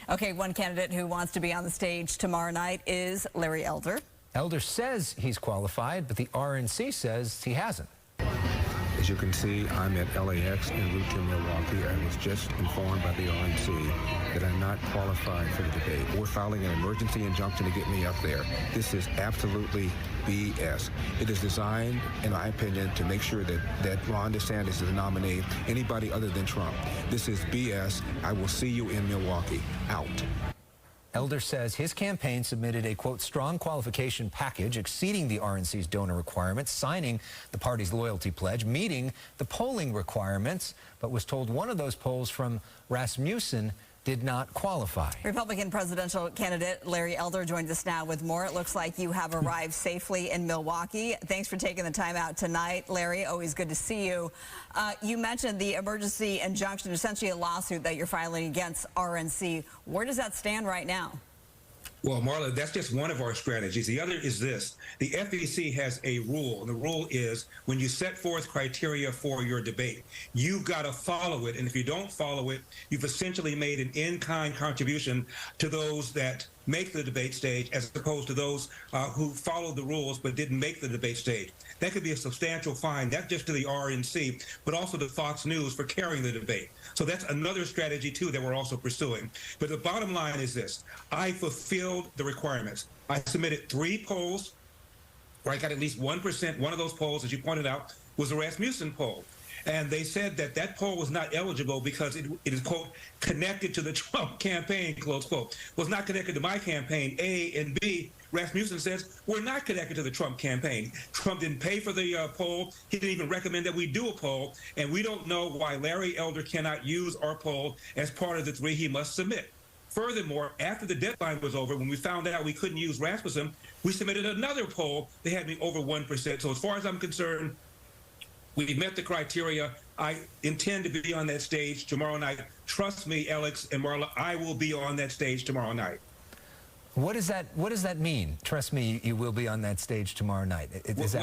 Okay, one candidate who wants to be on the stage tomorrow night is Larry Elder. Elder says he's qualified, but the RNC says he hasn't. As you can see, I'm at LAX en route to Milwaukee. I was just informed by the RNC that I'm not qualified for the debate. We're filing an emergency injunction to get me up there. This is absolutely BS. It is designed, in my opinion, to make sure that Ron DeSantis is the nominee, anybody other than Trump. This is BS. I will see you in Milwaukee. Out. Elder says his campaign submitted a, quote, strong qualification package exceeding the RNC's donor requirements, signing the party's loyalty pledge, meeting the polling requirements, but was told one of those polls from Rasmussen did not qualify. Republican presidential candidate Larry Elder joins us now with more. It looks like you have arrived safely in Milwaukee. Thanks for taking the time out tonight, Larry. Always good to see you. You mentioned the emergency injunction, essentially a lawsuit that you're filing against RNC. Where does that stand right now? Well, Marla, that's just one of our strategies. The other is this. The FEC has a rule, and the rule is when you set forth criteria for your debate, you've got to follow it. And if you don't follow it, you've essentially made an in-kind contribution to those that make the debate stage as opposed to those who followed the rules but didn't make the debate stage. That could be a substantial fine, not just to the RNC, but also to Fox News for carrying the debate. So that's another strategy, too, that we're also pursuing. But the bottom line is this. I fulfilled the requirements. I submitted 3 polls where I got at least 1%. One of those polls, as you pointed out, was the Rasmussen poll. And they said that that poll was not eligible because it is, quote, connected to the Trump campaign, close quote. Was not connected to my campaign, A, and B. Rasmussen says we're not connected to the Trump campaign. Trump didn't pay for the poll. He didn't even recommend that we do a poll. And we don't know why Larry Elder cannot use our poll as part of the 3 he must submit. Furthermore, after the deadline was over, when we found out we couldn't use Rasmussen, we submitted another poll. They had me over 1%. So as far as I'm concerned, we've met the criteria. I intend to be on that stage tomorrow night. Trust me, Alex and Marla, I will be on that stage tomorrow night. What does that mean? Trust me, you will be on that stage tomorrow night.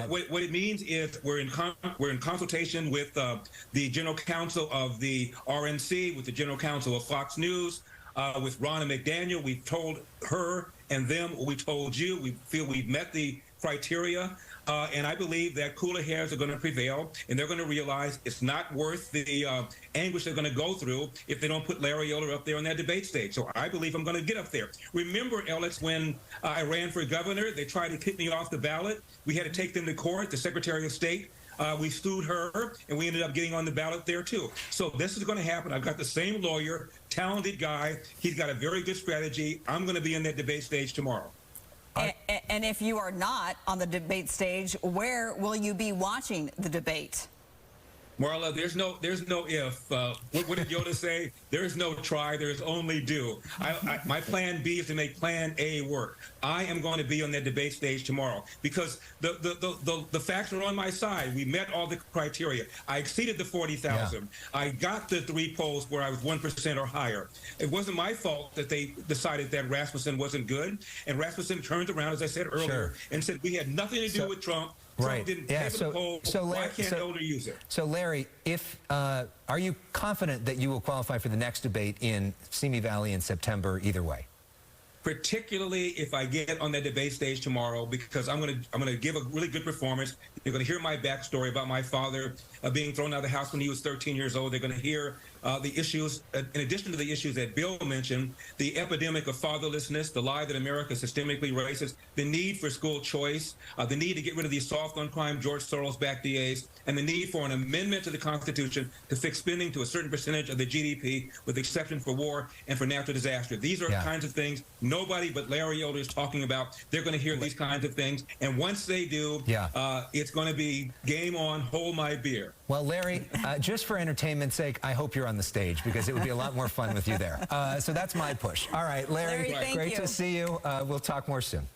What it means is we're in consultation with the general counsel of the RNC, with the general counsel of Fox News, with Ronna McDaniel. We've told her and them what we told you. We feel we've met the criteria. And I believe that cooler heads are going to prevail, and they're going to realize it's not worth the anguish they're going to go through if they don't put Larry Elder up there on that debate stage. So I believe I'm going to get up there. Remember, Alex, when I ran for governor, they tried to kick me off the ballot. We had to take them to court, the Secretary of State. We sued her, and we ended up getting on the ballot there, too. So this is going to happen. I've got the same lawyer, talented guy. He's got a very good strategy. I'm going to be on that debate stage tomorrow. And if you are not on the debate stage, where will you be watching the debate? Marla, there's no if. What did Yoda say? There is no try, there is only do. My plan B is to make plan A work. I am going to be on that debate stage tomorrow because the facts are on my side. We met all the criteria. I exceeded the 40,000. Yeah. I got the 3 polls where I was 1% or higher. It wasn't my fault that they decided that Rasmussen wasn't good. And Rasmussen turned around, as I said earlier, and said we had nothing to do with Trump. Right. Trump didn't pay for the poll. Why can't Elder use it? So, Larry, are you confident that you will qualify for the next debate in Simi Valley in September either way? Particularly if I get on that debate stage tomorrow, because I'm going to give a really good performance. You're going to hear my backstory about my father being thrown out of the house when he was 13 years old. They're going to hear the issues, in addition to the issues that Bill mentioned, the epidemic of fatherlessness, the lie that America is systemically racist, the need for school choice, the need to get rid of these soft on crime George Soros-backed DAs, and the need for an amendment to the Constitution to fix spending to a certain percentage of the GDP, with exception for war and for natural disaster. These are the kinds of things nobody but Larry Elder is talking about. They're going to hear these kinds of things, and once they do, it's going to be game on, hold my beer. Well, Larry, just for entertainment's sake, I hope you're on the stage because it would be a lot more fun with you there. So that's my push. All right, Larry, Larry, great to see you. We'll talk more soon.